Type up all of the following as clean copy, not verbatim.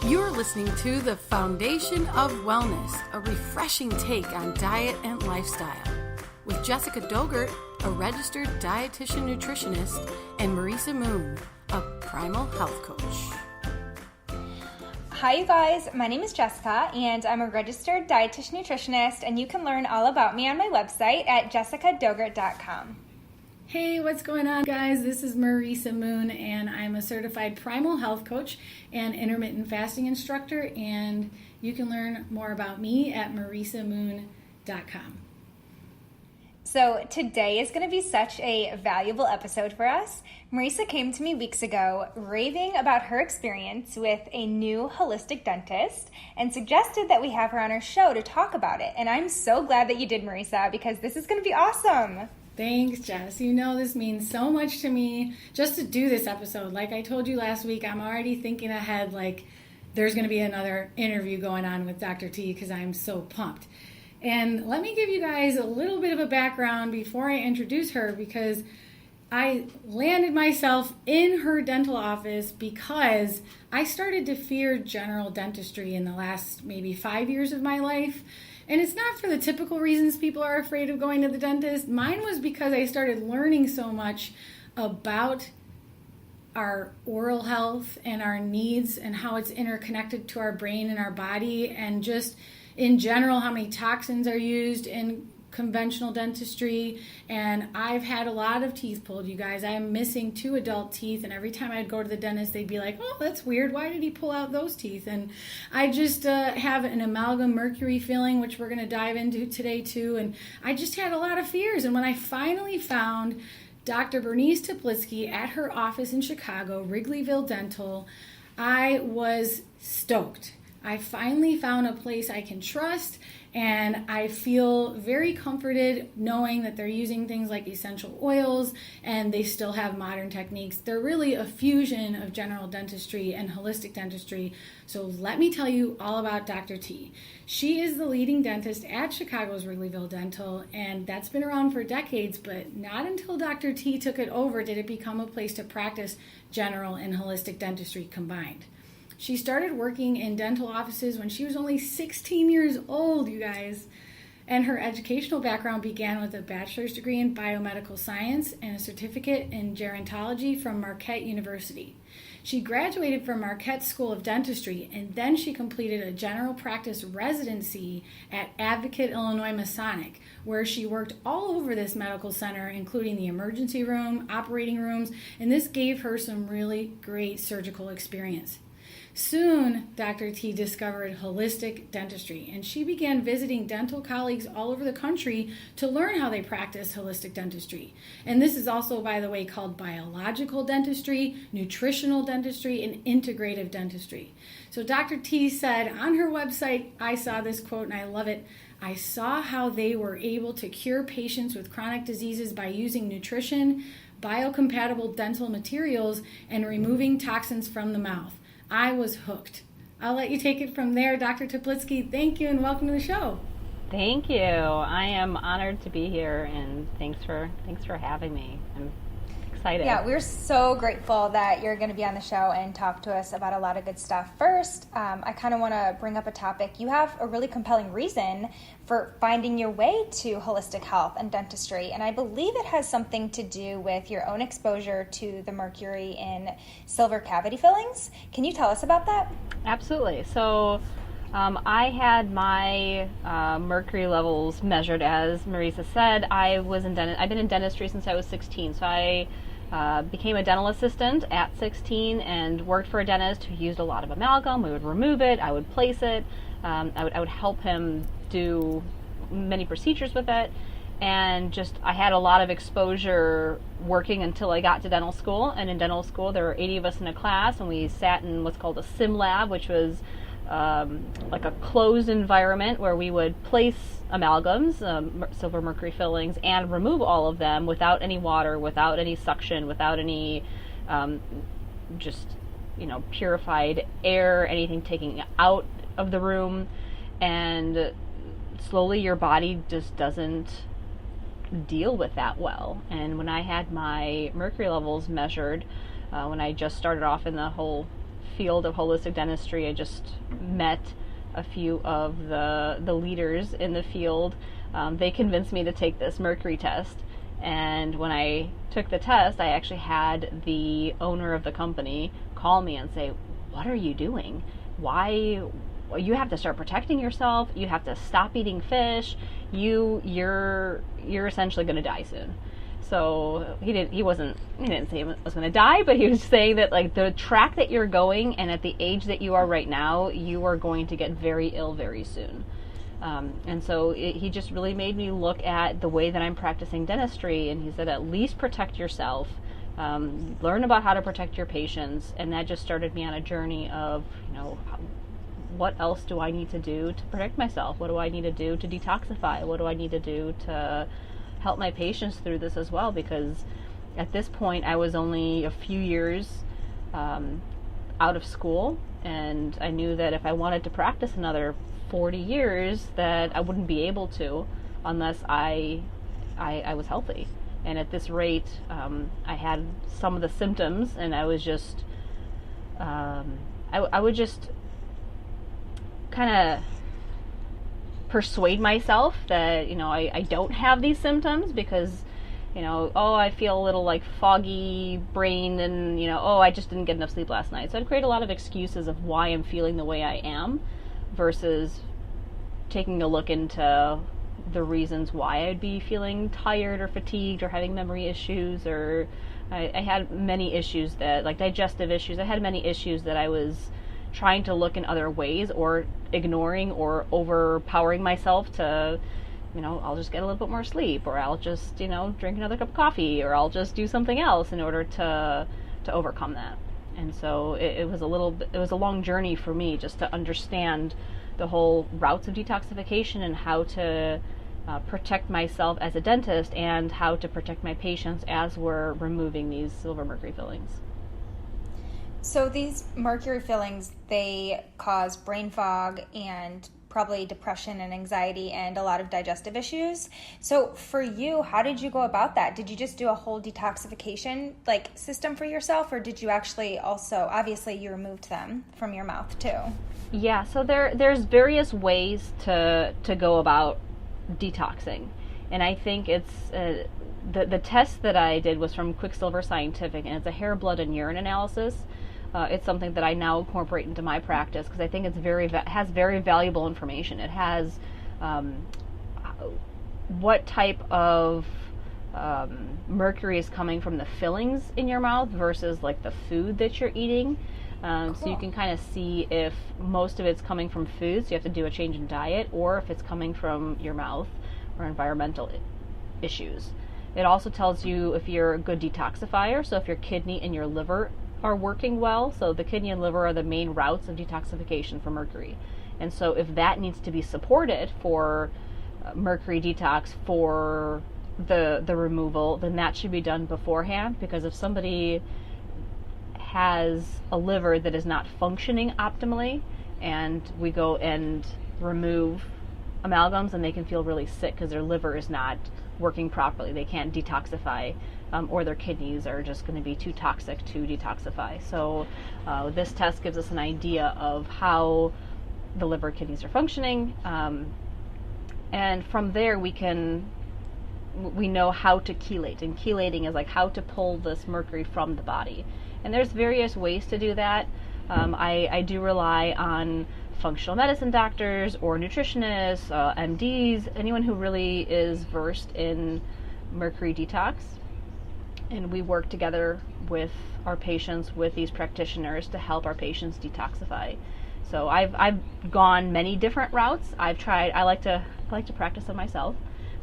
You're listening to The Foundation of Wellness, a refreshing take on diet and lifestyle, with Jessica Dogert, a registered dietitian nutritionist, and Marisa Moon, a primal health coach. Hi you guys, my name is Jessica and I'm a registered dietitian nutritionist, and you can learn all about me on my website at jessicadogert.com. Hey, what's going on, guys? This is Marisa Moon, and I'm a certified primal health coach and intermittent fasting instructor, and you can learn more about me at marisamoon.com. So today is going to be such a valuable episode for us. Marisa came to me weeks ago raving about her experience with a new holistic dentist and suggested that we have her on our show to talk about it. And I'm so glad that you did, Marisa, because this is going to be awesome. Thanks, Jess. You know this means so much to me just to do this episode. Like I told you last week, I'm already thinking ahead like there's going to be another interview going on with Dr. T because I'm so pumped. And let me give you guys a little bit of a background before I introduce her, because I landed myself in her dental office because I started to fear general dentistry in the last maybe 5 years of my life. And it's not for the typical reasons people are afraid of going to the dentist. Mine was because I started learning so much about our oral health and our needs and how it's interconnected to our brain and our body, and just in general how many toxins are used in conventional dentistry. And I've had a lot of teeth pulled, you guys. I'm missing 2 adult teeth, and every time I'd go to the dentist, they'd be like, oh, that's weird. Why did he pull out those teeth? And I just have an Amalgam Mercury Filling, which we're going to dive into today too. And I just had a lot of fears. And when I finally found Dr. Bernice Teplitsky at her office in Chicago, Wrigleyville Dental, I was stoked. I finally found a place I can trust, and I feel very comforted knowing that they're using things like essential oils and they still have modern techniques. They're really a fusion of general dentistry and holistic dentistry. So let me tell you all about Dr. T. She is the leading dentist at Chicago's Wrigleyville Dental, and that's been around for decades, but not until Dr. T took it over did it become a place to practice general and holistic dentistry combined. She started working in dental offices when she was only 16 years old, you guys. And her educational background began with a bachelor's degree in biomedical science and a certificate in gerontology from Marquette University. She graduated from Marquette School of Dentistry, and then she completed a general practice residency at Advocate Illinois Masonic, where she worked all over this medical center, including the emergency room, operating rooms, and this gave her some really great surgical experience. Soon, Dr. T discovered holistic dentistry, and she began visiting dental colleagues all over the country to learn how they practice holistic dentistry. And this is also, by the way, called biological dentistry, nutritional dentistry, and integrative dentistry. So Dr. T said on her website, I saw this quote and I love it, I saw how they were able to cure patients with chronic diseases by using nutrition, biocompatible dental materials, and removing toxins from the mouth. I was hooked. I'll let you take it from there, Dr. Teplitsky. Thank you and welcome to the show. Thank you. I am honored to be here, and thanks for having me. I'm excited. Yeah, we're so grateful that you're going to be on the show and talk to us about a lot of good stuff. First, I kind of want to bring up a topic. You have a really compelling reason for finding your way to holistic health and dentistry, and I believe it has something to do with your own exposure to the mercury in silver cavity fillings. Can you tell us about that? Absolutely. So I had my mercury levels measured, as Marisa said. I've been in dentistry since I was 16, so I became a dental assistant at 16 and worked for a dentist who used a lot of amalgam. We would remove it, I would place it, I would help him do many procedures with it, and just I had a lot of exposure working until I got to dental school. And in dental school there were 80 of us in a class, and we sat in what's called a sim lab, which was like a closed environment where we would place amalgams, silver mercury fillings, and remove all of them without any water, without any suction, without any purified air, anything taking out of the room. And slowly your body just doesn't deal with that well. And when I had my mercury levels measured, when I just started off in the whole field of holistic dentistry. I just met a few of the leaders in the field. They convinced me to take this Mercury test. And when I took the test, I actually had the owner of the company call me and say, "What are you doing? Why? You have to start protecting yourself. You have to stop eating fish. You're essentially going to die soon." So he didn't say I was going to die, but he was saying that like the track that you're going and at the age that you are right now, you are going to get very ill very soon. And so he just really made me look at the way that I'm practicing dentistry, and he said, at least protect yourself, learn about how to protect your patients, and that just started me on a journey of, what else do I need to do to protect myself? What do I need to do to detoxify? What do I need to do to help my patients through this as well? Because at this point, I was only a few years out of school, and I knew that if I wanted to practice another 40 years that I wouldn't be able to unless I was healthy. And at this rate, I had some of the symptoms, and I was just I would just kind of persuade myself that I don't have these symptoms because I feel a little like foggy brain, and I just didn't get enough sleep last night. So I'd create a lot of excuses of why I'm feeling the way I am, versus taking a look into the reasons why I'd be feeling tired or fatigued or having memory issues, or I had many issues that, like digestive issues, I had many issues that I was trying to look in other ways or ignoring or overpowering myself to, I'll just get a little bit more sleep, or I'll just, drink another cup of coffee, or I'll just do something else in order to overcome that. And so it was a long journey for me just to understand the whole routes of detoxification and how to protect myself as a dentist and how to protect my patients as we're removing these silver mercury fillings. So these mercury fillings, they cause brain fog and probably depression and anxiety and a lot of digestive issues. So for you, how did you go about that? Did you just do a whole detoxification system for yourself, or did you actually also, obviously you removed them from your mouth too? Yeah, so there's various ways to go about detoxing. And I think it's the test that I did was from Quicksilver Scientific, and it's a hair, blood, and urine analysis. It's something that I now incorporate into my practice because I think it's has very valuable information. It has what type of mercury is coming from the fillings in your mouth versus like the food that you're eating. Cool. So you can kind of see if most of it's coming from food, so you have to do a change in diet, or if it's coming from your mouth or environmental issues. It also tells you if you're a good detoxifier, so if your kidney and your liver are working well. So the kidney and liver are the main routes of detoxification for mercury. And so if that needs to be supported for mercury detox for the removal, then that should be done beforehand, because if somebody has a liver that is not functioning optimally and we go and remove amalgams, and they can feel really sick because their liver is not working properly. They can't detoxify, or their kidneys are just going to be too toxic to detoxify. So this test gives us an idea of how the liver, kidneys are functioning, and from there we know how to chelate, and chelating is like how to pull this mercury from the body. And there's various ways to do that. I do rely on functional medicine doctors or nutritionists, MDs, anyone who really is versed in mercury detox. And we work together with our patients, with these practitioners, to help our patients detoxify. So I've gone many different routes. I like to practice them myself.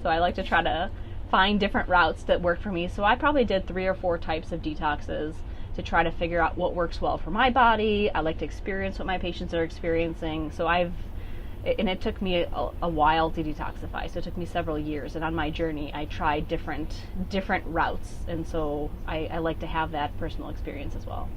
So I like to try to find different routes that work for me. So I probably did 3 or 4 types of detoxes to try to figure out what works well for my body. I like to experience what my patients are experiencing. So and it took me a while to detoxify. So it took me several years. And on my journey, I tried different routes. And so I like to have that personal experience as well.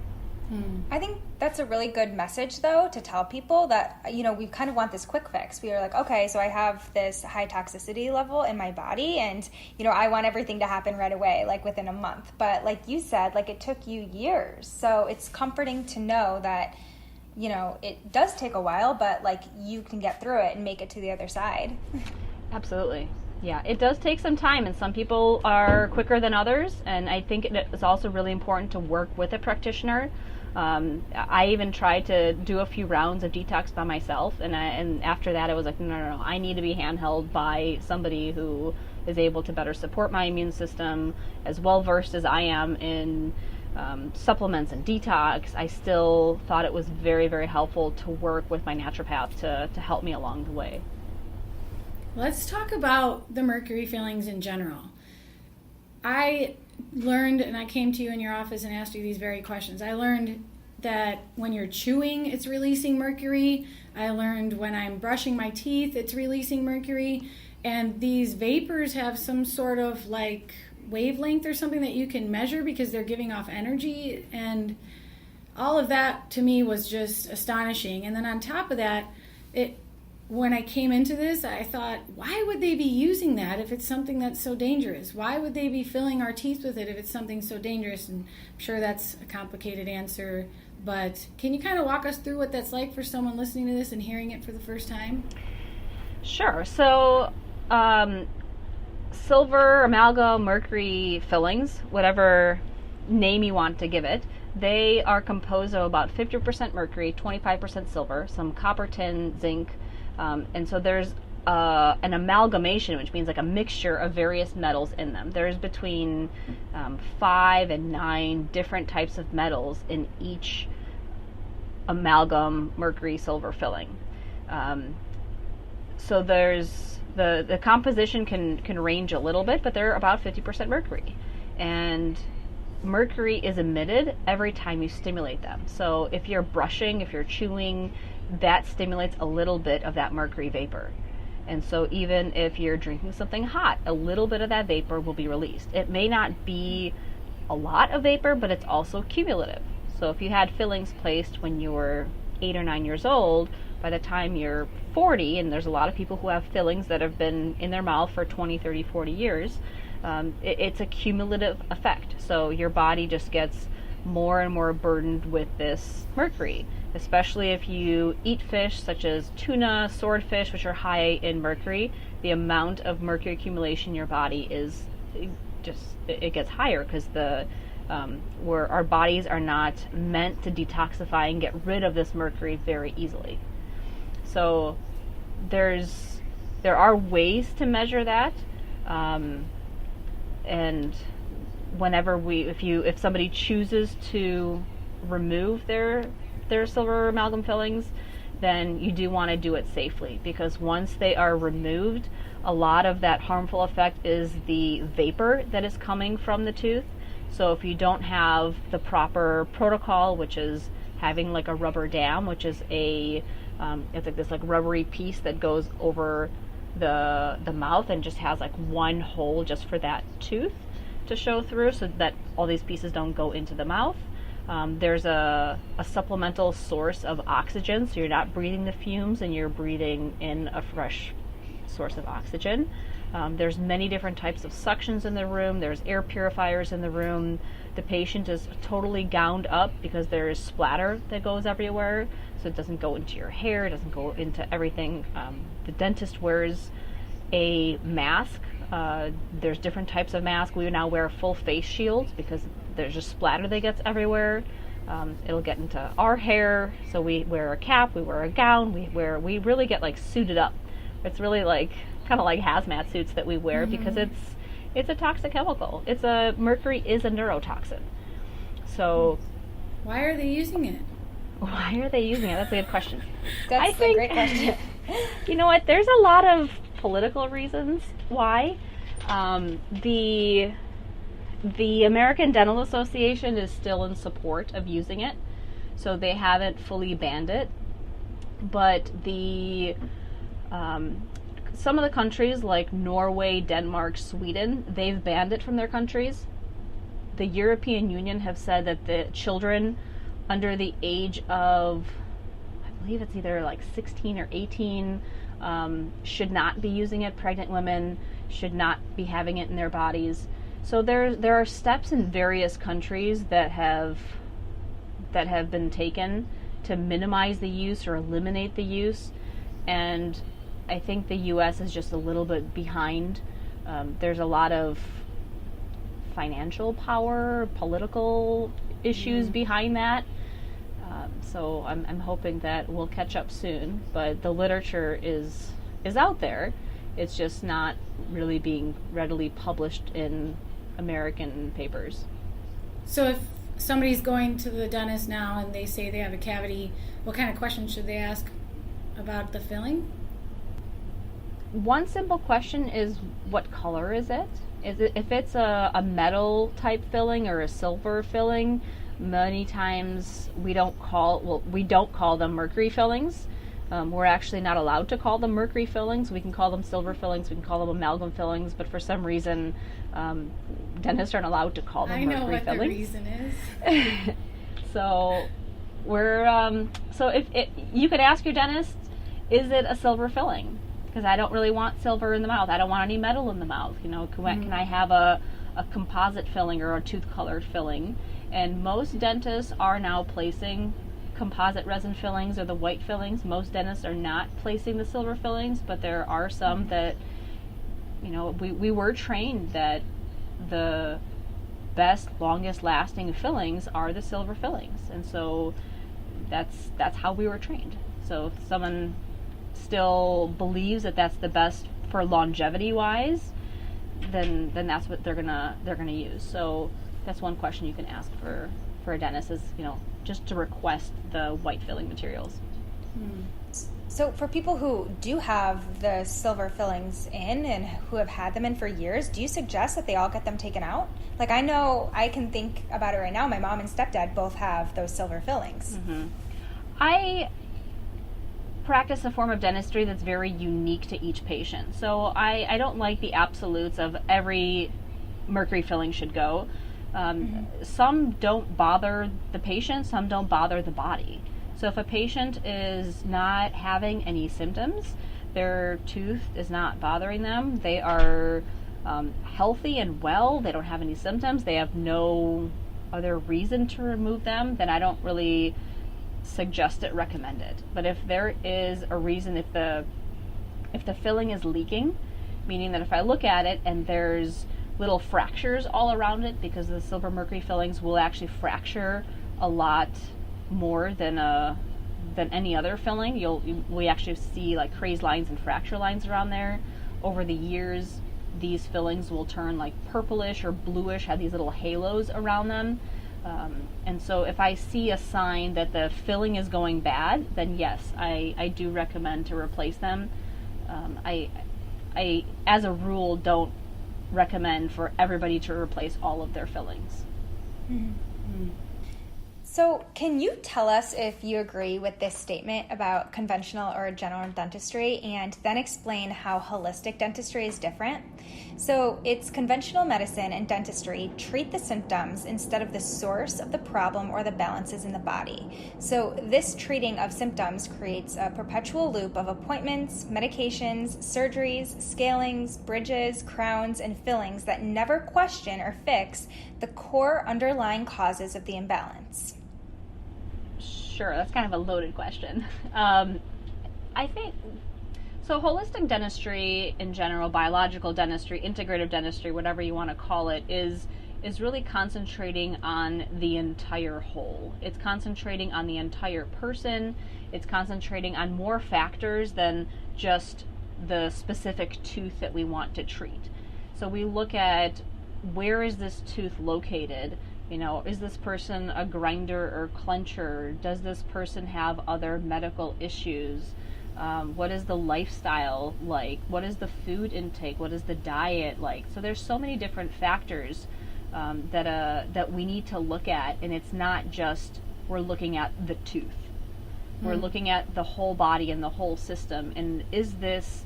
I think that's a really good message, though, to tell people that, we kind of want this quick fix. We are like, okay, so I have this high toxicity level in my body, and, I want everything to happen right away, like within a month. But like you said, like it took you years. So it's comforting to know that, it does take a while, but like you can get through it and make it to the other side. Absolutely. Yeah, it does take some time, and some people are quicker than others, and I think it's also really important to work with a practitioner. I even tried to do a few rounds of detox by myself, and after that I was like, no, I need to be handheld by somebody who is able to better support my immune system, as well versed as I am in supplements and detox. I still thought it was very, very helpful to work with my naturopath to help me along the way. Let's talk about the mercury fillings in general. I learned, and I came to you in your office and asked you these very questions. I learned that when you're chewing, it's releasing mercury. I learned when I'm brushing my teeth, it's releasing mercury. And these vapors have some sort of like wavelength or something that you can measure because they're giving off energy. And all of that to me was just astonishing. And then on top of that, when I came into this, I thought, why would they be using that if it's something that's so dangerous? Why would they be filling our teeth with it if it's something so dangerous? And I'm sure that's a complicated answer, but can you kind of walk us through what that's like for someone listening to this and hearing it for the first time? Sure. So, silver, amalgam, mercury fillings, whatever name you want to give it, they are composed of about 50% mercury, 25% silver, some copper, tin, zinc, and so there's an amalgamation, which means like a mixture of various metals in them. There's between 5 and 9 different types of metals in each amalgam mercury silver filling. So there's the composition can range a little bit, but they're about 50% mercury. And mercury is emitted every time you stimulate them. So if you're brushing, if you're chewing, that stimulates a little bit of that mercury vapor. And so even if you're drinking something hot, a little bit of that vapor will be released. It may not be a lot of vapor, but it's also cumulative. So if you had fillings placed when you were 8 or 9 years old, by the time you're 40, and there's a lot of people who have fillings that have been in their mouth for 20, 30, 40 years, it's a cumulative effect. So your body just gets more and more burdened with this mercury, especially if you eat fish such as tuna, swordfish, which are high in mercury. The amount of mercury accumulation in your body is it gets higher because where our bodies are not meant to detoxify and get rid of this mercury very easily. So there are ways to measure that, and whenever if somebody chooses to remove their silver amalgam fillings, then you do want to do it safely, because once they are removed, a lot of that harmful effect is the vapor that is coming from the tooth. So if you don't have the proper protocol, which is having like a rubber dam, which is it's like this like rubbery piece that goes over the mouth and just has like one hole just for that tooth to show through, so that all these pieces don't go into the mouth. There's a supplemental source of oxygen, so you're not breathing the fumes and you're breathing in a fresh source of oxygen. There's many different types of suctions in the room. There's air purifiers in the room. The patient is totally gowned up because there is splatter that goes everywhere, so it doesn't go into your hair, it doesn't go into everything. The dentist wears a mask. There's different types of masks. We now wear full face shields because there's just splatter that gets everywhere. It'll get into our hair, so we wear a cap, we wear a gown, we really get like suited up. It's really like kind of like hazmat suits that we wear, because it's a toxic chemical. Mercury is a neurotoxin. So why are they using it? Why are they using it? That's a good question. That's a great question. You know what? There's a lot of political reasons why. The American Dental Association is still in support of using it, so they haven't fully banned it. But some of the countries like Norway, Denmark, Sweden, they've banned it from their countries. The European Union have said that the children under the age of, I believe it's either like 16 or 18, should not be using it. Pregnant women should not be having it in their bodies. So there are steps in various countries that have been taken to minimize the use or eliminate the use, and I think the U.S. is just a little bit behind. There's a lot of financial power, political issues behind that. So I'm hoping that we'll catch up soon. But the literature is out there. It's just not really being readily published in American papers. So if somebody's going to the dentist now and they say they have a cavity, what kind of questions should they ask about the filling? One simple question is, what color is it? If it's a metal type filling or a silver filling, many times we don't call them mercury fillings. We're actually not allowed to call them mercury fillings. We can call them silver fillings, we can call them amalgam fillings, but for some reason dentists aren't allowed to call them mercury fillings. I know what the reason is. So if you could ask your dentist, is it a silver filling? Because I don't really want silver in the mouth. I don't want any metal in the mouth. Can I have a composite filling or a tooth colored filling? And most dentists are now placing composite resin fillings or the white fillings. Most dentists are not placing the silver fillings, but there are some that, we were trained that the best, longest lasting fillings are the silver fillings. And so that's how we were trained. So if someone still believes that that's the best for longevity wise, then that's what they're gonna use. So that's one question you can ask for a dentist is, just to request the white filling materials. So for people who do have the silver fillings in and who have had them in for years, do you suggest that they all get them taken out? Like, I know I can think about it right now. My mom and stepdad both have those silver fillings. I practice a form of dentistry that's very unique to each patient. So I don't like the absolutes of every mercury filling should go. Some don't bother the patient, some don't bother the body. So if a patient is not having any symptoms, their tooth is not bothering them, they are healthy and well, they don't have any symptoms, they have no other reason to remove them, then I don't really suggest it, recommend it. But if there is a reason, if the filling is leaking, meaning that if I look at it and there's little fractures all around it, because the silver mercury fillings will actually fracture a lot more than any other filling. We actually see like crazed lines and fracture lines around there. Over the years, these fillings will turn like purplish or bluish, have these little halos around them. And so if I see a sign that the filling is going bad, then yes, I do recommend to replace them. I as a rule, don't recommend for everybody to replace all of their fillings. So can you tell us if you agree with this statement about conventional or general dentistry, and then explain how holistic dentistry is different? So it's conventional medicine and dentistry treat the symptoms instead of the source of the problem or the balances in the body. So this treating of symptoms creates a perpetual loop of appointments, medications, surgeries, scalings, bridges, crowns, and fillings that never question or fix the core underlying causes of the imbalance. Sure, that's kind of a loaded question. I think, so holistic dentistry in general, biological dentistry, integrative dentistry, whatever you want to call it, is really concentrating on the entire whole. It's concentrating on the entire person. It's concentrating on more factors than just the specific tooth that we want to treat. So we look at, where is this tooth located? Is this person a grinder or clencher? Does this person have other medical issues? What is the lifestyle like? What is the food intake? What is the diet like? So there's so many different factors that we need to look at, and it's not just we're looking at the tooth. We're looking at the whole body and the whole system, and is this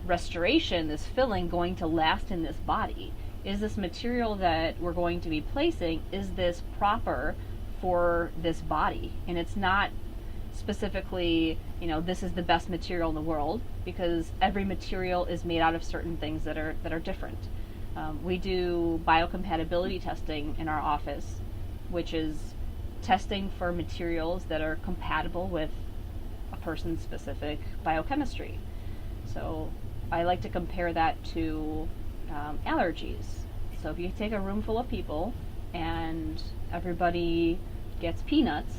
restoration, this filling, going to last in this body? Is this material that we're going to be placing, is this proper for this body. And it's not specifically, this is the best material in the world, because every material is made out of certain things that are different. We do biocompatibility testing in our office, which is testing for materials that are compatible with a person's specific biochemistry. So I like to compare that to allergies. So if you take a room full of people and everybody gets peanuts,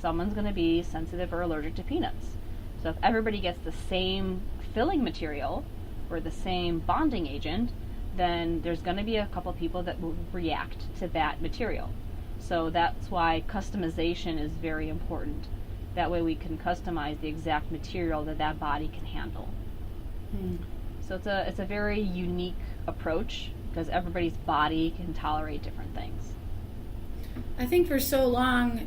someone's going to be sensitive or allergic to peanuts. So if everybody gets the same filling material or the same bonding agent, then there's going to be a couple people that will react to that material. So that's why customization is very important. That way we can customize the exact material that body can handle. So it's a very unique approach, because everybody's body can tolerate different things. I think for so long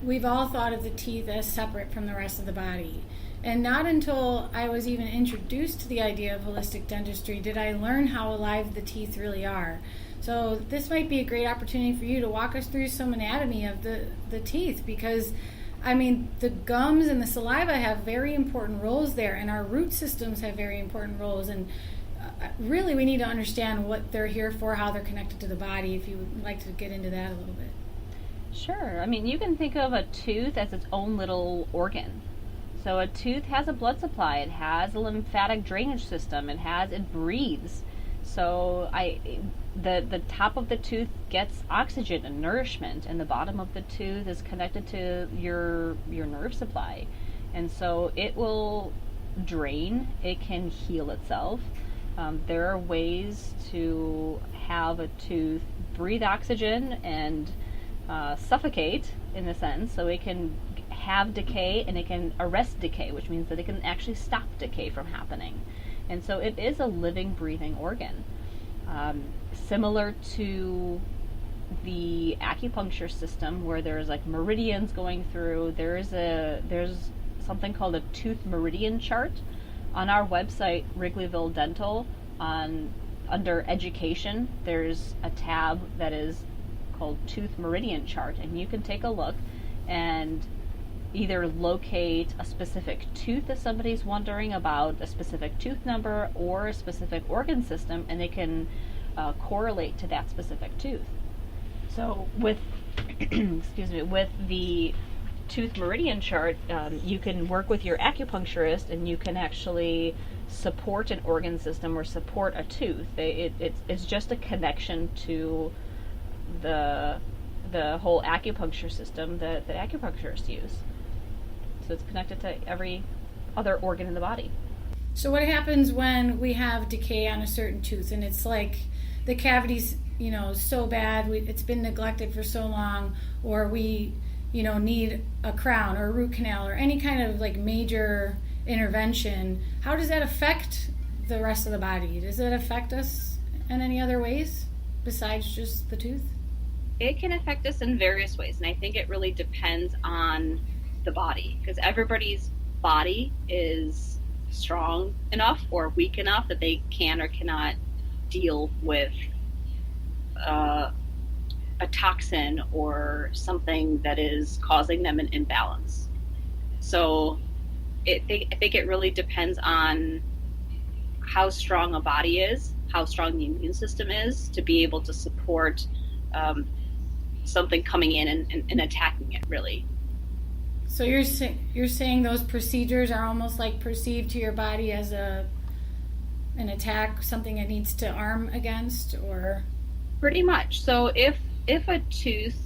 we've all thought of the teeth as separate from the rest of the body. And not until I was even introduced to the idea of holistic dentistry did I learn how alive the teeth really are. So this might be a great opportunity for you to walk us through some anatomy of the teeth, because the gums and the saliva have very important roles there, and our root systems have very important roles, and really we need to understand what they're here for, how they're connected to the body, if you would like to get into that a little bit. Sure. You can think of a tooth as its own little organ. So a tooth has a blood supply, it has a lymphatic drainage system, it breathes. So the top of the tooth gets oxygen and nourishment, and the bottom of the tooth is connected to your nerve supply. And so it will drain, it can heal itself. There are ways to have a tooth breathe oxygen and suffocate, in a sense, so it can have decay and it can arrest decay, which means that it can actually stop decay from happening. And so it is a living, breathing organ. Similar to the acupuncture system, where there's like meridians going through, there's something called a tooth meridian chart. On our website, Wrigleyville Dental, under education, there's a tab that is called Tooth Meridian Chart, and you can take a look and either locate a specific tooth that somebody's wondering about, a specific tooth number, or a specific organ system, and they can correlate to that specific tooth. So with with the Tooth Meridian Chart, you can work with your acupuncturist, and you can actually support an organ system or support a tooth. It's just a connection to the whole acupuncture system that acupuncturists use. So it's connected to every other organ in the body. So what happens when we have decay on a certain tooth, and it's like the cavity's so bad, it's been neglected for so long, or we need a crown or a root canal or any kind of like major intervention? How does that affect the rest of the body? Does it affect us in any other ways besides just the tooth? It can affect us in various ways, and I think it really depends on the body, because everybody's body is strong enough or weak enough that they can or cannot deal with a toxin or something that is causing them an imbalance. So I think it really depends on how strong a body is, how strong the immune system is to be able to support something coming in and attacking it, really. So you're saying those procedures are almost like perceived to your body as an attack, something it needs to arm against, or? Pretty much. So if a tooth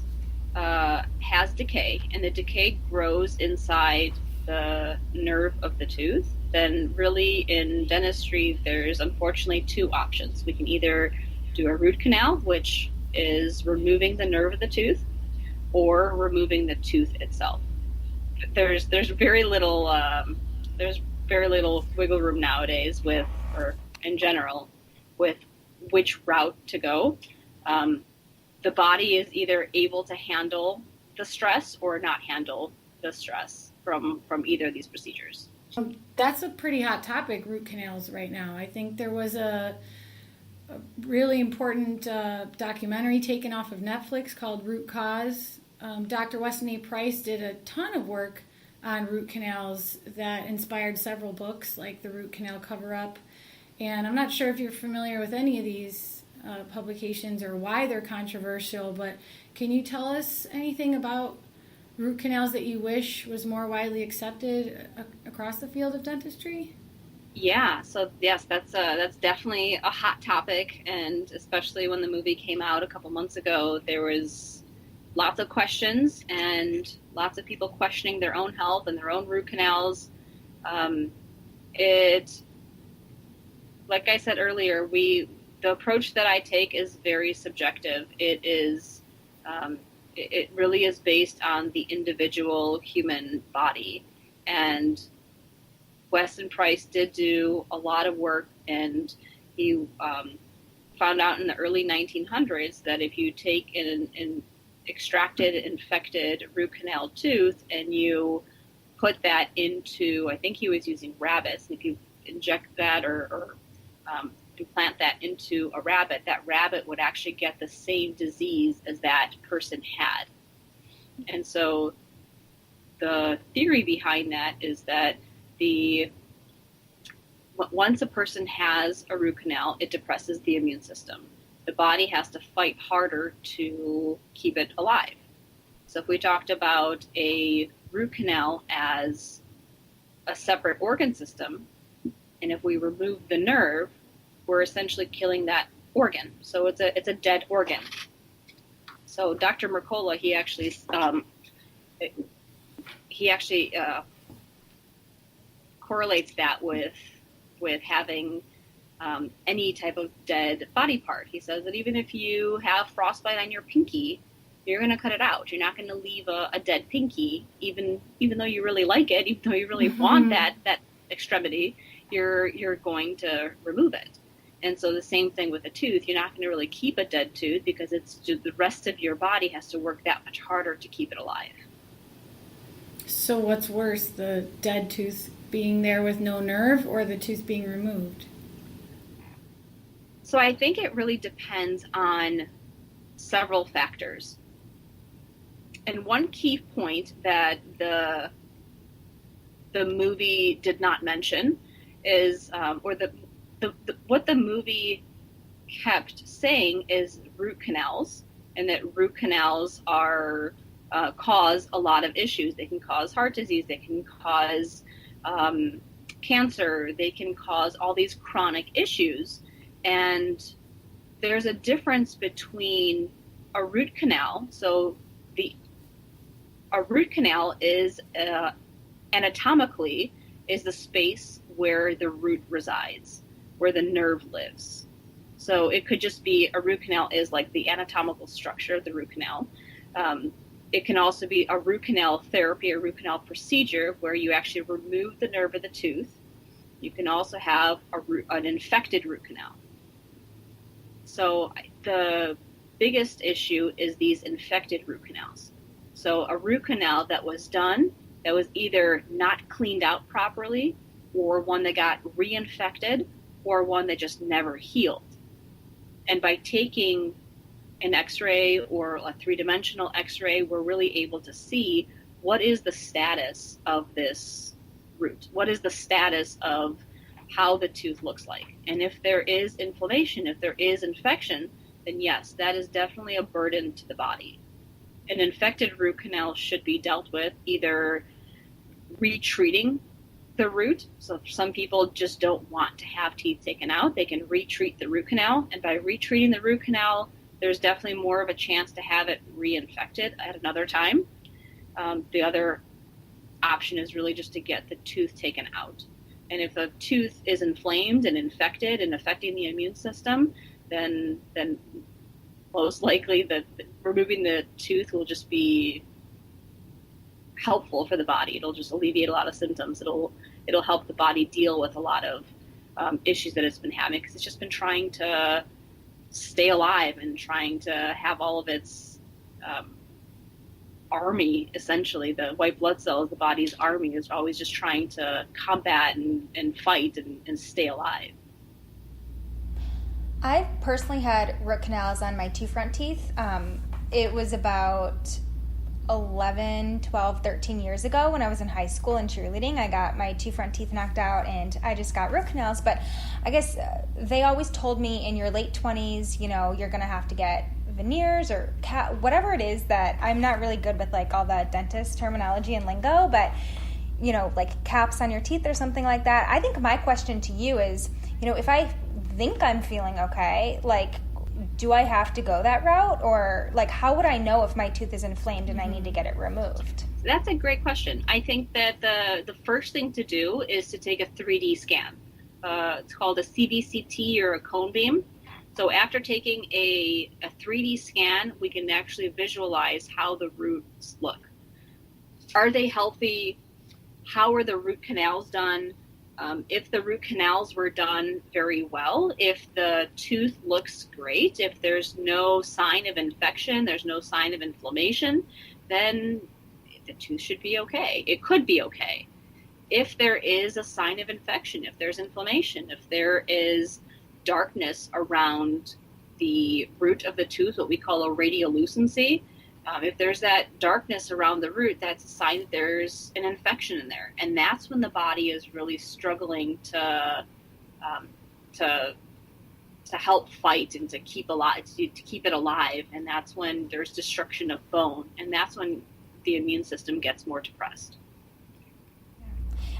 has decay, and the decay grows inside the nerve of the tooth, then really in dentistry there's unfortunately two options. We can either do a root canal, which is removing the nerve of the tooth, or removing the tooth itself. There's very little wiggle room nowadays or in general with which route to go. The body is either able to handle the stress or not handle the stress from either of these procedures. That's a pretty hot topic, root canals, right now. I think there was a really important documentary taken off of Netflix called Root Cause Dr. Weston A. Price did a ton of work on root canals that inspired several books, like The Root Canal Cover-Up. And I'm not sure if you're familiar with any of these publications or why they're controversial, but can you tell us anything about root canals that you wish was more widely accepted across the field of dentistry? Yeah, so yes, that's definitely a hot topic, and especially when the movie came out a couple months ago, there was lots of questions and lots of people questioning their own health and their own root canals. Like I said earlier, the approach that I take is very subjective. It really is based on the individual human body. And Weston Price did do a lot of work, and he found out in the early 1900s that if you take an extracted, infected root canal tooth and you put that into, I think he was using rabbits, and if you inject that or implant that into a rabbit, that rabbit would actually get the same disease as that person had. And so the theory behind that is that once a person has a root canal, it depresses the immune system. The body has to fight harder to keep it alive. So if we talked about a root canal as a separate organ system, and if we remove the nerve, we're essentially killing that organ. So it's a dead organ. So Dr. Mercola, he actually correlates that with having any type of dead body part. He says that even if you have frostbite on your pinky, you're going to cut it out. You're not going to leave a dead pinky, even though you really like it, even though you really want that extremity, you're going to remove it. And so the same thing with a tooth. You're not going to really keep a dead tooth because it's just the rest of your body has to work that much harder to keep it alive. So what's worse, the dead tooth being there with no nerve or the tooth being removed? So I think it really depends on several factors. And one key point that the movie did not mention is, what the movie kept saying is root canals, and that root canals are cause a lot of issues. They can cause heart disease, they can cause cancer, they can cause all these chronic issues. And there's a difference between a root canal. So a root canal is anatomically is the space where the root resides, where the nerve lives. So it could just be a root canal is like the anatomical structure of the root canal. It can also be a root canal therapy, a root canal procedure where you actually remove the nerve of the tooth. You can also have an infected root canal. So the biggest issue is these infected root canals. So a root canal that was done, that was either not cleaned out properly, or one that got reinfected, or one that just never healed. And by taking an x-ray or a three-dimensional x-ray, we're really able to see what is the status of this root. What is the status of how the tooth looks like? And if there is inflammation, if there is infection, then yes, that is definitely a burden to the body. An infected root canal should be dealt with either retreating the root. So if some people just don't want to have teeth taken out, they can retreat the root canal. And by retreating the root canal, there's definitely more of a chance to have it reinfected at another time. The other option is really just to get the tooth taken out. And if a tooth is inflamed and infected and affecting the immune system, then most likely removing the tooth will just be helpful for the body. It'll just alleviate a lot of symptoms. It'll help the body deal with a lot of issues that it's been having, because it's just been trying to stay alive and trying to have all of its army, essentially. The white blood cells, the body's army, is always just trying to combat and fight and stay alive. I've personally had root canals on my two front teeth. It was about 11, 12, 13 years ago when I was in high school in cheerleading. I got my 2 front teeth knocked out and I just got root canals. But I guess they always told me in your late 20s, you know, you're going to have to get veneers or whatever it is. That I'm not really good with like all the dentist terminology and lingo, but you know, like caps on your teeth or something like that. I think my question to you is, you know, if I think I'm feeling okay, like, do I have to go that route? Or like, how would I know if my tooth is inflamed and I need to get it removed? That's a great question. I think that the first thing to do is to take a 3D scan. It's called a CBCT or a cone beam. So after taking a 3D scan, we can actually visualize how the roots look. Are they healthy? How are the root canals done? If the root canals were done very well, if the tooth looks great, if there's no sign of infection, there's no sign of inflammation, then the tooth should be okay. It could be okay. If there is a sign of infection, if there's inflammation, if there is darkness around the root of the tooth, what we call a radiolucency, if there's that darkness around the root, that's a sign that there's an infection in there. And that's when the body is really struggling to help fight and to keep it alive. And that's when there's destruction of bone. And that's when the immune system gets more depressed.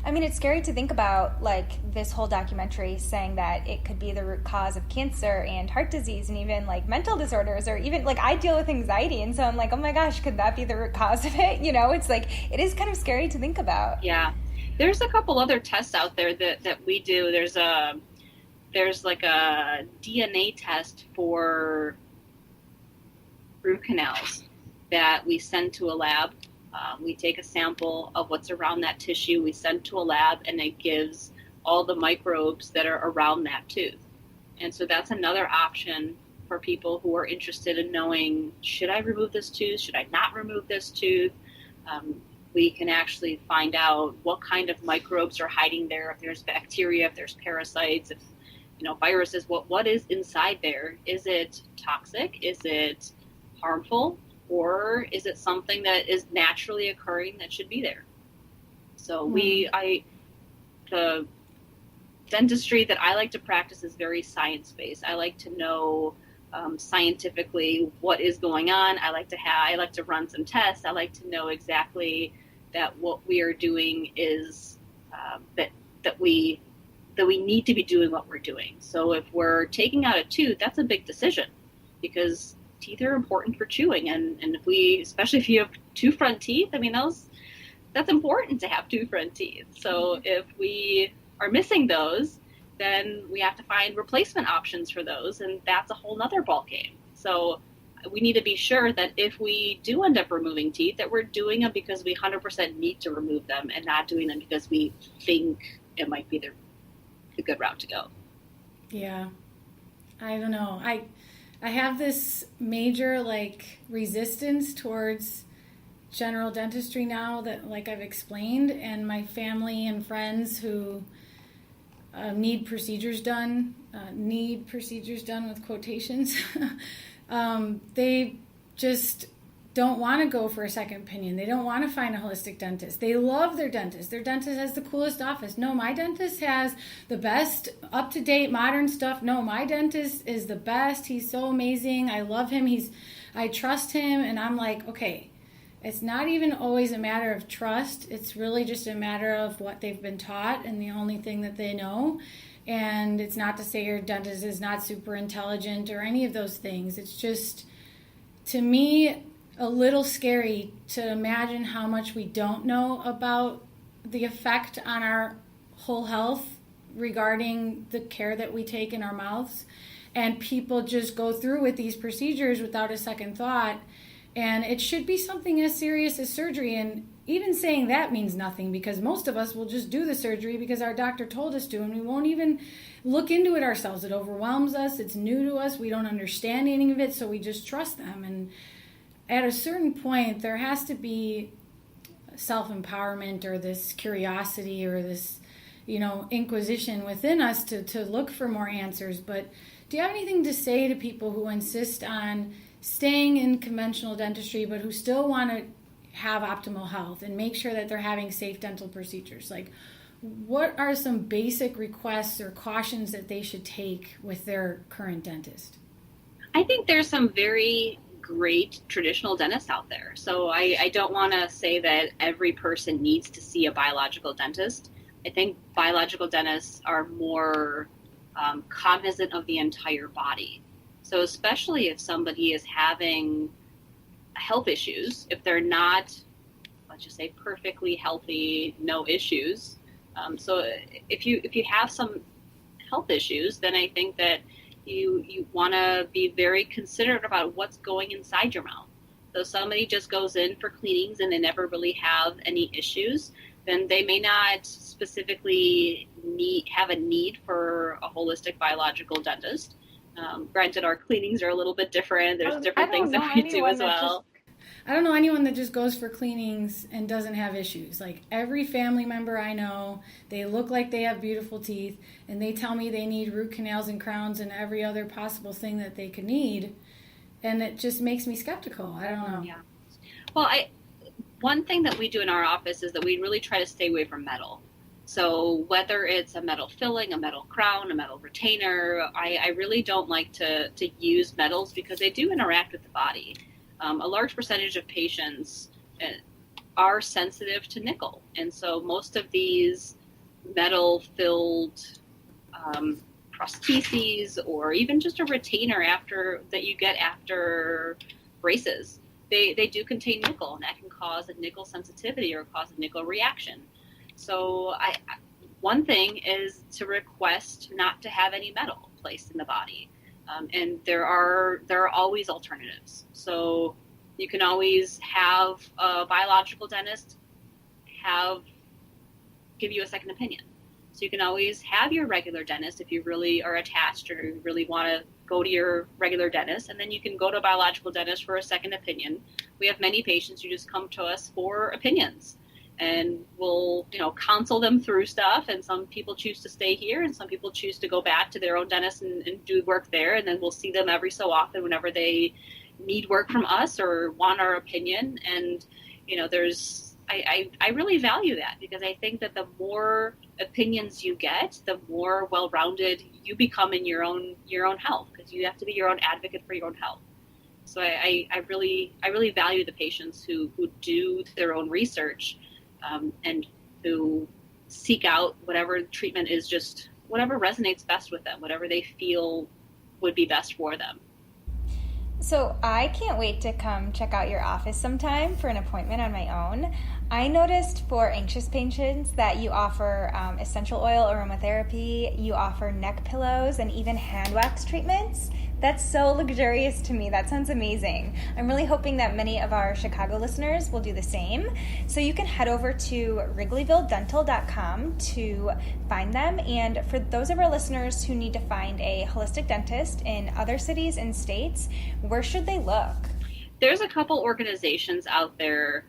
I mean, it's scary to think about, like, this whole documentary saying that it could be the root cause of cancer and heart disease and even, like, mental disorders, or even, like, I deal with anxiety, and so I'm like, oh my gosh, could that be the root cause of it? You know, it's like, it is kind of scary to think about. Yeah. There's a couple other tests out there that we do. There's like a DNA test for root canals that we send to a lab. We take a sample of what's around that tissue, we send to a lab, and it gives all the microbes that are around that tooth. And so that's another option for people who are interested in knowing, should I remove this tooth? Should I not remove this tooth? We can actually find out what kind of microbes are hiding there, if there's bacteria, if there's parasites, if, you know, viruses, what is inside there? Is it toxic? Is it harmful? Or is it something that is naturally occurring that should be there? So the dentistry that I like to practice is very science-based. I like to know scientifically what is going on. I like to run some tests. I like to know exactly that what we are doing is that we need to be doing what we're doing. So if we're taking out a tooth, that's a big decision, because teeth are important for chewing, and especially if you have 2 front teeth, I mean, that's important to have 2 front teeth. So if we are missing those, then we have to find replacement options for those, and that's a whole nother ball game. So we need to be sure that if we do end up removing teeth, that we're doing them because we 100% need to remove them, and not doing them because we think it might be the good route to go. Yeah, I don't know. I have this major, like, resistance towards general dentistry now that, like I've explained, and my family and friends who need procedures done with quotations, they just don't want to go for a second opinion. They don't want to find a holistic dentist. They love their dentist. Their dentist has the coolest office. No, my dentist has the best up-to-date modern stuff. No, my dentist is the best. He's so amazing. I love him. I trust him. And I'm like, okay, it's not even always a matter of trust. It's really just a matter of what they've been taught and the only thing that they know. And it's not to say your dentist is not super intelligent or any of those things. It's just, to me, a little scary to imagine how much we don't know about the effect on our whole health regarding the care that we take in our mouths. And people just go through with these procedures without a second thought. And it should be something as serious as surgery. And even saying that means nothing, because most of us will just do the surgery because our doctor told us to, and we won't even look into it ourselves. It overwhelms us. It's new to us. We don't understand any of it, so we just trust them. And at a certain point, there has to be self-empowerment or this curiosity or this, inquisition within us to look for more answers. But do you have anything to say to people who insist on staying in conventional dentistry but who still want to have optimal health and make sure that they're having safe dental procedures? Like, what are some basic requests or cautions that they should take with their current dentist? I think there's some very great traditional dentists out there. So I don't want to say that every person needs to see a biological dentist. I think biological dentists are more cognizant of the entire body. So especially if somebody is having health issues, if they're not, let's just say, perfectly healthy, no issues. So if you have some health issues, then I think that you want to be very considerate about what's going inside your mouth. So if somebody just goes in for cleanings and they never really have any issues, then they may not specifically have a need for a holistic biological dentist. Granted, our cleanings are a little bit different. There's different things that we do as well. I don't know anyone that just goes for cleanings and doesn't have issues. Like, every family member I know, they look like they have beautiful teeth, and they tell me they need root canals and crowns and every other possible thing that they could need, and it just makes me skeptical. I don't know. Yeah. Well, one thing that we do in our office is that we really try to stay away from metal. So whether it's a metal filling, a metal crown, a metal retainer, I really don't like to use metals because they do interact with the body. A large percentage of patients are sensitive to nickel. And so most of these metal-filled prostheses, or even just a retainer that you get after braces, they do contain nickel, and that can cause a nickel sensitivity or cause a nickel reaction. So one thing is to request not to have any metal placed in the body. And there are always alternatives. So you can always have a biological dentist give you a second opinion. So you can always have your regular dentist if you really are attached or you really want to go to your regular dentist, and then you can go to a biological dentist for a second opinion. We have many patients who just come to us for opinions. And we'll, counsel them through stuff. And some people choose to stay here, and some people choose to go back to their own dentist and do work there. And then we'll see them every so often whenever they need work from us or want our opinion. And, I really value that, because I think that the more opinions you get, the more well-rounded you become in your own health, because you have to be your own advocate for your own health. So I really value the patients who do their own research. And who seek out whatever treatment is just whatever resonates best with them, whatever they feel would be best for them. So I can't wait to come check out your office sometime for an appointment on my own. I noticed for anxious patients that you offer essential oil aromatherapy, you offer neck pillows, and even hand wax treatments. That's so luxurious to me. That sounds amazing. I'm really hoping that many of our Chicago listeners will do the same. So you can head over to wrigleyvilledental.com to find them. And for those of our listeners who need to find a holistic dentist in other cities and states, where should they look? There's a couple organizations out there.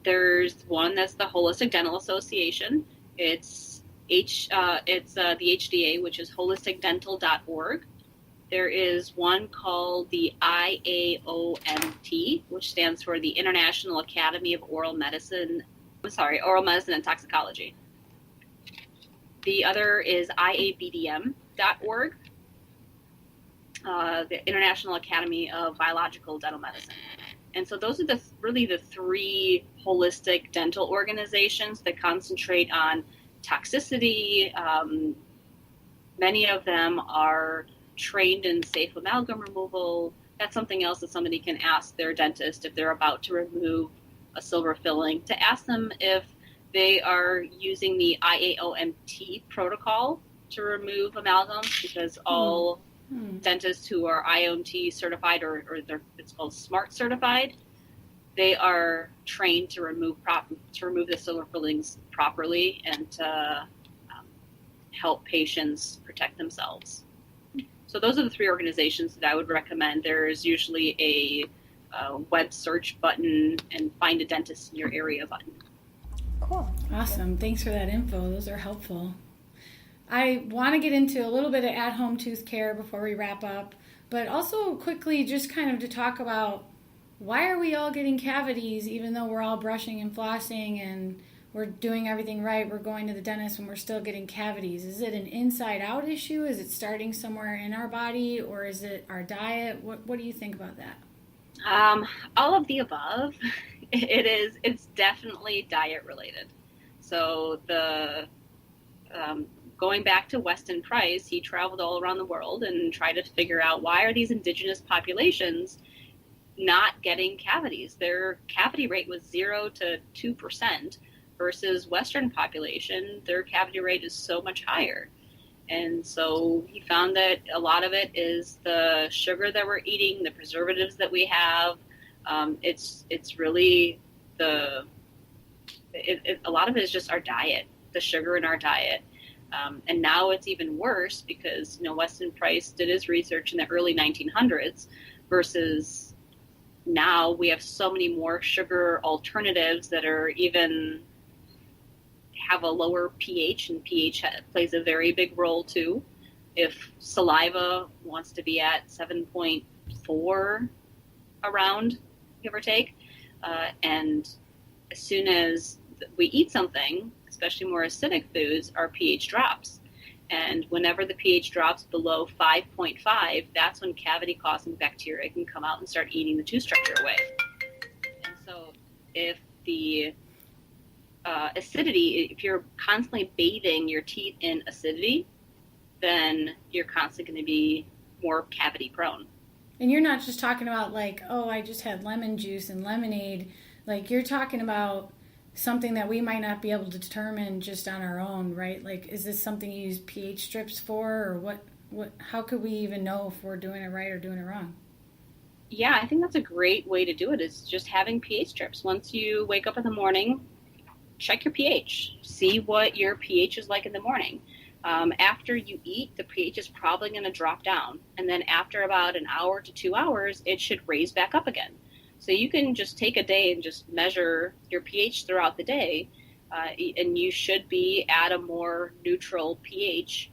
There's one that's the Holistic Dental Association. It's the HDA, which is holisticdental.org. There is one called the IAOMT, which stands for the International Academy of Oral Medicine and Toxicology. The other is IABDM.org, the International Academy of Biological Dental Medicine. And so those are really the three holistic dental organizations that concentrate on toxicity. Many of them are trained in safe amalgam removal. That's something else that somebody can ask their dentist if they're about to remove a silver filling, to ask them if they are using the IAOMT protocol to remove amalgams, because all dentists who are IAOMT certified, or it's called SMART certified, they are trained to remove the silver fillings properly and to help patients protect themselves. So those are the three organizations that I would recommend. There's usually a web search button and find a dentist in your area button. Cool. Awesome. Thanks for that info. Those are helpful. I want to get into a little bit of at-home tooth care before we wrap up, but also quickly just kind of to talk about why are we all getting cavities even though we're all brushing and flossing and we're doing everything right, we're going to the dentist and we're still getting cavities? Is it an inside-out issue? Is it starting somewhere in our body, or is it our diet? What do you think about that? All of the above. It's definitely diet related. So going back to Weston Price, he traveled all around the world and tried to figure out why are these indigenous populations not getting cavities. Their cavity rate was 0 to 2%. Versus Western population, their cavity rate is so much higher. And so he found that a lot of it is the sugar that we're eating, the preservatives that we have. It's really a lot of it is just our diet, the sugar in our diet. And now it's even worse because, Weston Price did his research in the early 1900s versus now we have so many more sugar alternatives that are even have a lower pH, and pH plays a very big role too. If saliva wants to be at 7.4 around, give or take, and as soon as we eat something, especially more acidic foods, our pH drops. And whenever the pH drops below 5.5, that's when cavity-causing bacteria can come out and start eating the tooth structure away. And so if the acidity, if you're constantly bathing your teeth in acidity, then you're constantly going to be more cavity prone. And you're not just talking about like, oh, I just had lemon juice and lemonade. Like, you're talking about something that we might not be able to determine just on our own, right? Like, is this something you use pH strips for, or what? How could we even know if we're doing it right or doing it wrong? Yeah, I think that's a great way to do it, is just having pH strips. Once you wake up in the morning, check your pH. See what your pH is like in the morning. After you eat, the pH is probably going to drop down. And then after about an hour to 2 hours, it should raise back up again. So you can just take a day and just measure your pH throughout the day, and you should be at a more neutral pH,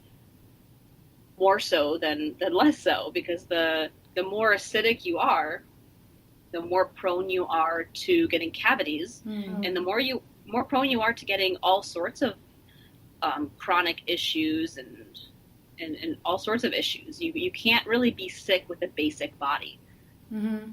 more so than less so, because the more acidic you are, the more prone you are to getting cavities, and the more prone you are to getting all sorts of chronic issues and all sorts of issues. You can't really be sick with a basic body. Mm-hmm.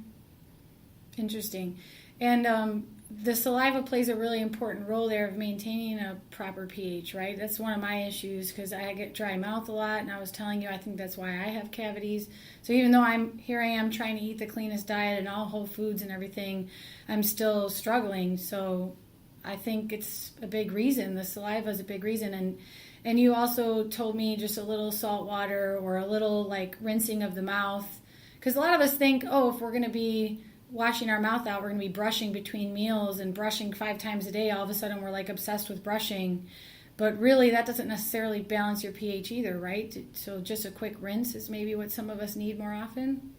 Interesting. And the saliva plays a really important role there of maintaining a proper pH, right? That's one of my issues because I get dry mouth a lot, and I was telling you I think that's why I have cavities. So even though I am trying to eat the cleanest diet and all whole foods and everything, I'm still struggling. So I think it's a big reason. The saliva is a big reason. And you also told me just a little salt water or a little like rinsing of the mouth, because a lot of us think, oh, if we're going to be washing our mouth out, we're going to be brushing between meals and brushing 5 times a day. All of a sudden we're like obsessed with brushing, but really that doesn't necessarily balance your pH either, right? So just a quick rinse is maybe what some of us need more often.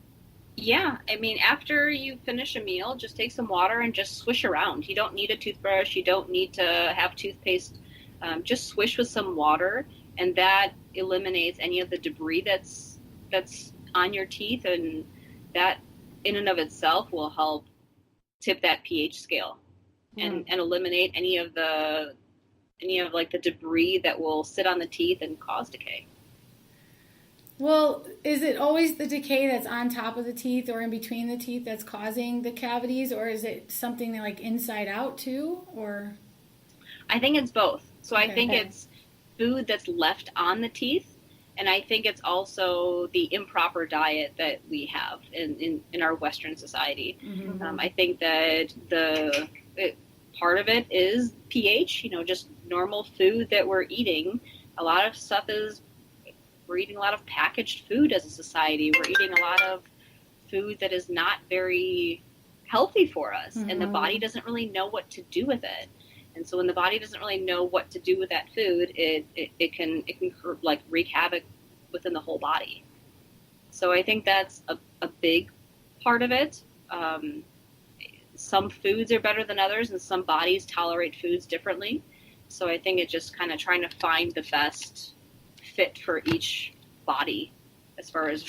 Yeah, I mean, after you finish a meal, just take some water and just swish around. You don't need a toothbrush. You don't need to have toothpaste. Just swish with some water, and that eliminates any of the debris that's on your teeth, and that in and of itself will help tip that pH scale and eliminate any of the debris that will sit on the teeth and cause decay. Well, is it always the decay that's on top of the teeth or in between the teeth that's causing the cavities, or is it something like inside out too? Or I think it's both. So okay. I think it's food that's left on the teeth, and I think it's also the improper diet that we have in our Western society. Mm-hmm. I think that part of it is pH, just normal food that we're eating. A lot of stuff is, we're eating a lot of packaged food as a society. We're eating a lot of food that is not very healthy for us, and the body doesn't really know what to do with it. And so when the body doesn't really know what to do with that food, it can like wreak havoc within the whole body. So I think that's a big part of it. Some foods are better than others, and some bodies tolerate foods differently. So I think it's just kind of trying to find the best fit for each body as far as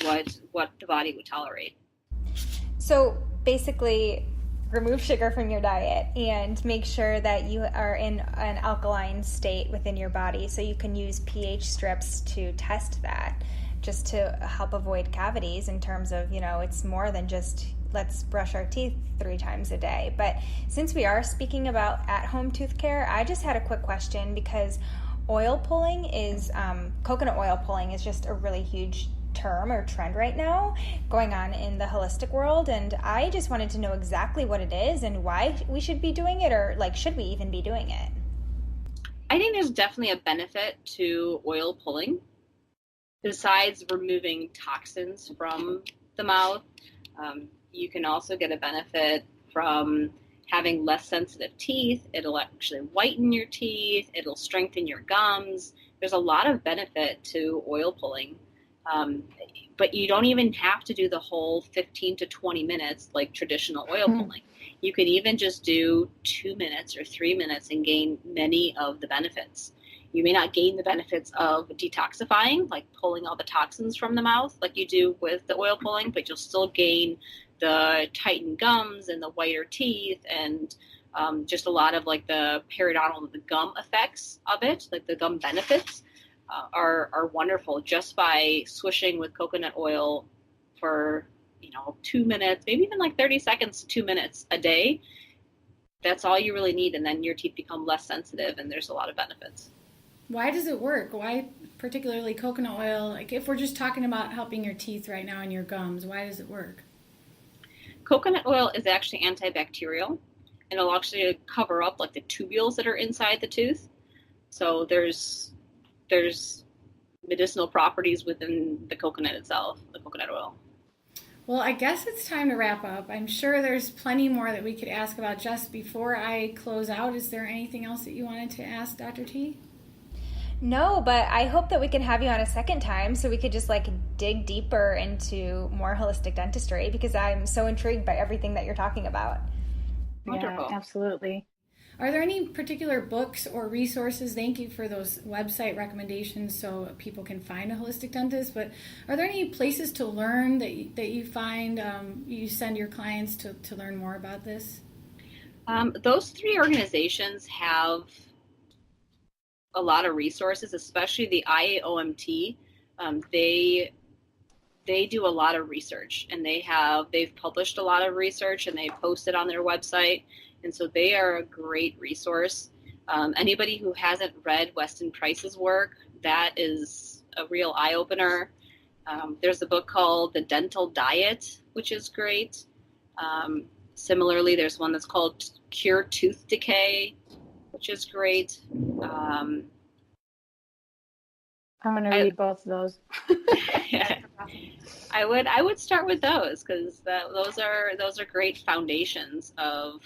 what the body would tolerate. So basically remove sugar from your diet and make sure that you are in an alkaline state within your body, so you can use pH strips to test that, just to help avoid cavities in terms of, it's more than just let's brush our teeth 3 times a day. But since we are speaking about at-home tooth care, I just had a quick question, because coconut oil pulling is just a really huge term or trend right now going on in the holistic world, and I just wanted to know exactly what it is and why we should be doing it, or should we even be doing it? I think there's definitely a benefit to oil pulling. Besides removing toxins from the mouth, you can also get a benefit from having less sensitive teeth. It'll actually whiten your teeth. It'll strengthen your gums. There's a lot of benefit to oil pulling. But you don't even have to do the whole 15 to 20 minutes like traditional oil pulling. You can even just do 2 minutes or 3 minutes and gain many of the benefits. You may not gain the benefits of detoxifying, like pulling all the toxins from the mouth like you do with the oil pulling, but you'll still gain the tightened gums and the whiter teeth and just a lot of the periodontal, the gum effects of it, like the gum benefits. Are wonderful just by swishing with coconut oil for 2 minutes, maybe even 30 seconds to 2 minutes a day. That's all you really need, and then your teeth become less sensitive, and there's a lot of benefits. Why does it work? Why particularly coconut oil? If we're just talking about helping your teeth right now and your gums, why does it work? Coconut oil is actually antibacterial, and it'll actually cover up the tubules that are inside the tooth. So there's medicinal properties within the coconut itself, the coconut oil. Well, I guess it's time to wrap up. I'm sure there's plenty more that we could ask about. Just before I close out, is there anything else that you wanted to ask Dr. T? No, but I hope that we can have you on a second time so we could just dig deeper into more holistic dentistry, because I'm so intrigued by everything that you're talking about. Wonderful. Yeah, absolutely. Are there any particular books or resources? Thank you for those website recommendations so people can find a holistic dentist. But are there any places to learn that you find you send your clients to learn more about this? Those 3 organizations have a lot of resources, especially the IAOMT. They do a lot of research, and they've published a lot of research, and they post it on their website. And so they are a great resource. Anybody who hasn't read Weston Price's work, that is a real eye-opener. There's a book called The Dental Diet, which is great. Similarly, there's one that's called Cure Tooth Decay, which is great. I'm going to read both of those. I would start with those, because those are great foundations of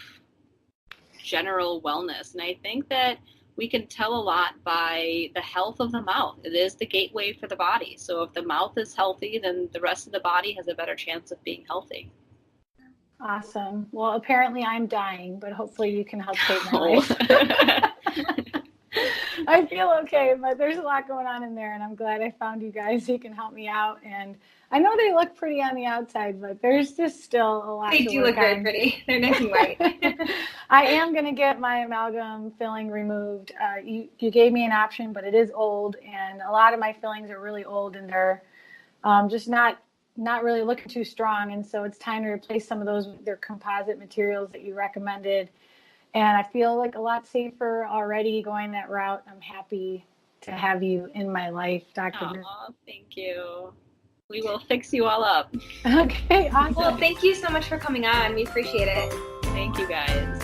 general wellness. And I think that we can tell a lot by the health of the mouth. It is the gateway for the body. So if the mouth is healthy, then the rest of the body has a better chance of being healthy. Awesome. Well, apparently I'm dying, but hopefully you can help save my life. I feel okay, but there's a lot going on in there, and I'm glad I found you guys who can help me out. And I know they look pretty on the outside, but there's just still a lot to work on. They do look very pretty. They're nice and white. I am going to get my amalgam filling removed. You gave me an option, but it is old, and a lot of my fillings are really old, and they're just not really looking too strong. And so it's time to replace some of those with their composite materials that you recommended. And I feel a lot safer already going that route. I'm happy to have you in my life, Dr. Oh, thank you. We will fix you all up. Okay, awesome. Well, thank you so much for coming on. We appreciate it. Thank you, guys.